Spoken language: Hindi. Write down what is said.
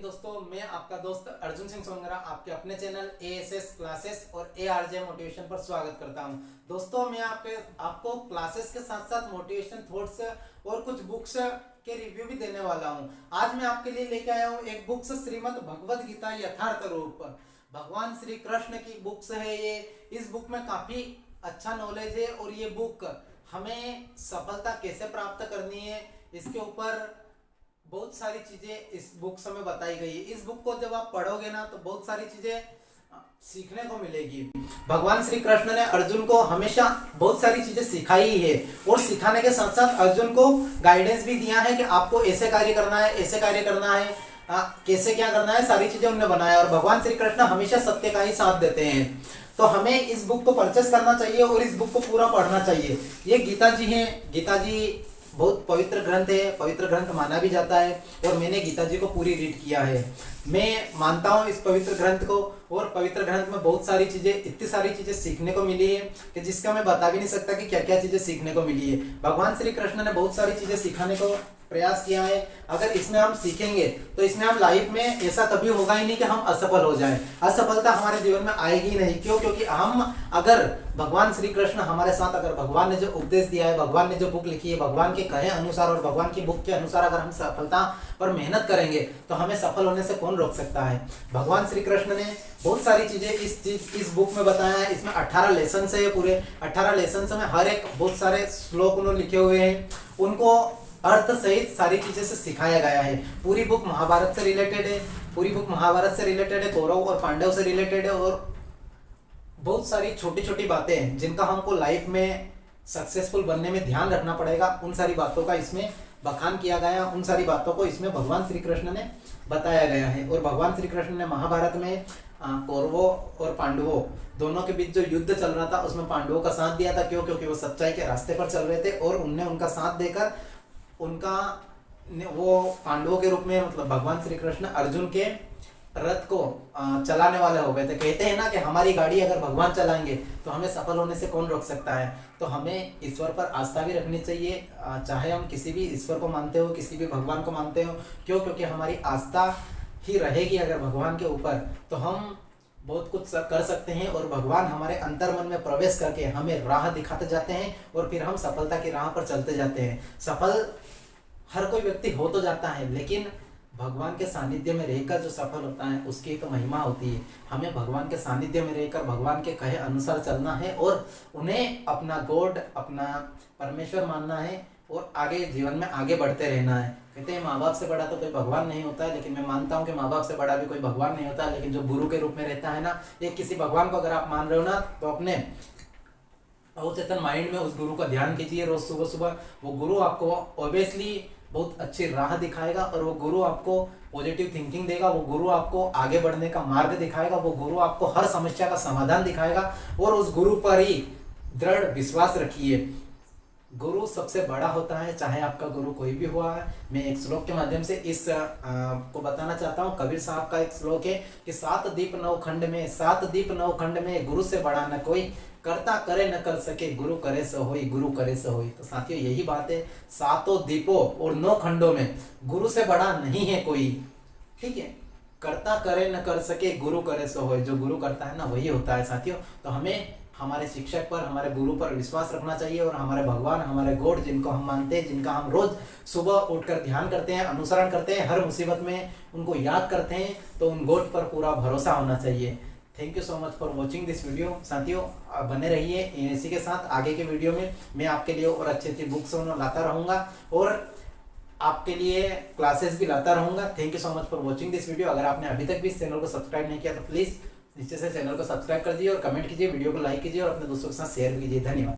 दोस्तों, मैं आपका दोस्त अर्जुन सिंह सोनगरा आपके अपने चैनल एएसएस क्लासेस और एआरजे मोटिवेशन पर स्वागत करता हूं। दोस्तों, मैं आपको क्लासेस के साथ साथ मोटिवेशन थॉट्स और कुछ बुक्स के रिव्यू भी देने वाला हूं। आज मैं आपके लिए लेके आया हूं एक बुक्स श्रीमद् भगवद गीता यथार्थ रूप। भगवान श्री कृष्ण की बुक्स है ये। इस बुक में काफी अच्छा नॉलेज है और ये बुक हमें सफलता कैसे प्राप्त करनी है इसके ऊपर बहुत सारी चीजें इस बुक में बताई गई है। इस बुक को जब आप पढ़ोगे ना तो बहुत सारी चीजें सीखने को मिलेगी। भगवान श्री कृष्ण ने अर्जुन को हमेशा बहुत सारी चीजें सिखाई है और सिखाने के साथ साथ अर्जुन को गाइडेंस भी दिया है कि आपको ऐसे कार्य करना है, ऐसे कार्य करना है, कैसे क्या करना है, सारी चीजें उन्होंने बनाया। और भगवान श्री कृष्ण हमेशा सत्य का ही साथ देते हैं। तो हमें इस बुक को परचेस करना चाहिए और इस बुक को पूरा पढ़ना चाहिए। ये गीता जी है। गीता जी बहुत पवित्र ग्रंथ है, पवित्र ग्रंथ माना भी जाता है और मैंने गीता जी को पूरी रीड किया है। मैं मानता हूँ इस पवित्र ग्रंथ को और पवित्र ग्रंथ में बहुत सारी चीजें, इतनी सारी चीजें सीखने को मिली है कि जिसका मैं बता भी नहीं सकता कि क्या क्या चीजें सीखने को मिली है। भगवान श्री कृष्ण ने बहुत सारी चीजें सिखाने को प्रयास किया है। अगर इसमें हम सीखेंगे तो इसमें हम लाइफ में ऐसा कभी होगा ही नहीं कि हम असफल हो जाएं। असफलता हमारे जीवन में आएगी ही नहीं। क्यों? क्योंकि हम अगर भगवान श्री कृष्ण हमारे साथ, अगर भगवान ने जो उपदेश दिया है, भगवान ने जो बुक लिखी है, भगवान के कहे अनुसार और भगवान की बुक के अनुसार अगर हम सफलता पर मेहनत करेंगे तो हमें सफल होने से कौन रोक सकता है। भगवान श्री कृष्ण ने बहुत सारी चीजें इस बुक में बताया है। इसमें 18 लेसन है। पूरे 18 लेसन में हर एक बहुत सारे श्लोक उन्होंने लिखे हुए हैं। उनको अर्थ सहित सारी चीजें से सिखाया गया है। पूरी बुक महाभारत से रिलेटेड है। पूरी बुक महाभारत से रिलेटेड है, कौरव और पांडव से रिलेटेड है और बहुत सारी छोटी छोटी बातें हैं जिनका हमको लाइफ में सक्सेसफुल बनने में ध्यान रखना पड़ेगा। उन सारी बातों का इसमें बखान किया गया, उन सारी बातों को इसमें भगवान श्री कृष्ण ने बताया गया है। और भगवान श्री कृष्ण ने महाभारत में कौरवों और पांडवों दोनों के बीच जो युद्ध चल रहा था उसमें पांडवों का साथ दिया था। क्यों? क्योंकि वो सच्चाई के रास्ते पर चल रहे थे और उनने उनका साथ देकर वो पांडवों के रूप में, मतलब भगवान श्री कृष्ण अर्जुन के रथ को चलाने वाले हो गए थे। कहते हैं ना कि हमारी गाड़ी अगर भगवान चलाएंगे तो हमें सफल होने से कौन रोक सकता है। तो हमें ईश्वर पर आस्था भी रखनी चाहिए, चाहे हम किसी भी ईश्वर को मानते हो, किसी भी भगवान को मानते हो। क्यों? क्योंकि हमारी आस्था ही रहेगी अगर भगवान के ऊपर तो हम बहुत कुछ कर सकते हैं और भगवान हमारे अंतर मन में प्रवेश करके हमें राह दिखाते जाते हैं और फिर हम सफलता की राह पर चलते जाते हैं। सफल हर कोई व्यक्ति हो तो जाता है, लेकिन भगवान के सानिध्य में रहकर जो सफल होता है उसकी एक महिमा होती है। हमें भगवान के सानिध्य में रहकर भगवान के कहे अनुसार चलना है और उन्हें अपना गॉड, अपना परमेश्वर मानना है और आगे जीवन में आगे बढ़ते रहना है। कहते हैं माँ बाप से बड़ा तो कोई भगवान नहीं होता है, लेकिन मैं मानता हूँ कि माँ बाप से बड़ा भी कोई भगवान नहीं होता है। लेकिन जो गुरु के रूप में रहता है ना, एक किसी भगवान को अगर आप मान रहे हो ना तो अपने अवचेतन माइंड में उस गुरु का ध्यान कीजिए रोज सुबह सुबह। वो गुरु आपको ऑब्वियसली बहुत अच्छी राह दिखाएगा और वो गुरु आपको पॉजिटिव थिंकिंग देगा। वो गुरु आपको आगे बढ़ने का मार्ग दिखाएगा। वो गुरु आपको हर समस्या का समाधान दिखाएगा और उस गुरु पर ही दृढ़ विश्वास रखिए। गुरु सबसे बड़ा होता है, चाहे आपका गुरु कोई भी हुआ है। मैं एक श्लोक के माध्यम से इस को बताना चाहता हूँ। कबीर साहब का एक श्लोक है कि 7 दीप 9 खंड में, 7 दीप 9 खंड में गुरु से बड़ा न कोई, करता करे न कर सके, गुरु करे सो होई, गुरु करे सो होई। तो साथियों यही बात है, 7 दीपों और 9 खंडों में गुरु से बड़ा नहीं है कोई। ठीक है, करता करे न कर सके, गुरु करे सो होई। जो गुरु करता है ना वही होता है साथियों। तो हमें हमारे शिक्षक पर, हमारे गुरु पर विश्वास रखना चाहिए और हमारे भगवान, हमारे गॉड जिनको हम मानते हैं, जिनका हम रोज सुबह उठकर ध्यान करते हैं, अनुसरण करते हैं, हर मुसीबत में उनको याद करते हैं, तो उन गॉड पर पूरा भरोसा होना चाहिए। Thank you so much for watching this video. साथियों बने रहिए इसी के साथ। आगे के वीडियो में मैं आपके लिए और अच्छी अच्छी बुक्स लाता रहूँगा और आपके लिए क्लासेस भी लाता रहूँगा। Thank you so much for watching this video. अगर आपने अभी तक भी इस चैनल को सब्सक्राइब नहीं किया तो प्लीज़ नीचे से चैनल को सब्सक्राइब कर दीजिए और कमेंट कीजिए, वीडियो को लाइक कीजिए और अपने दोस्तों के साथ शेयर कीजिए। धन्यवाद।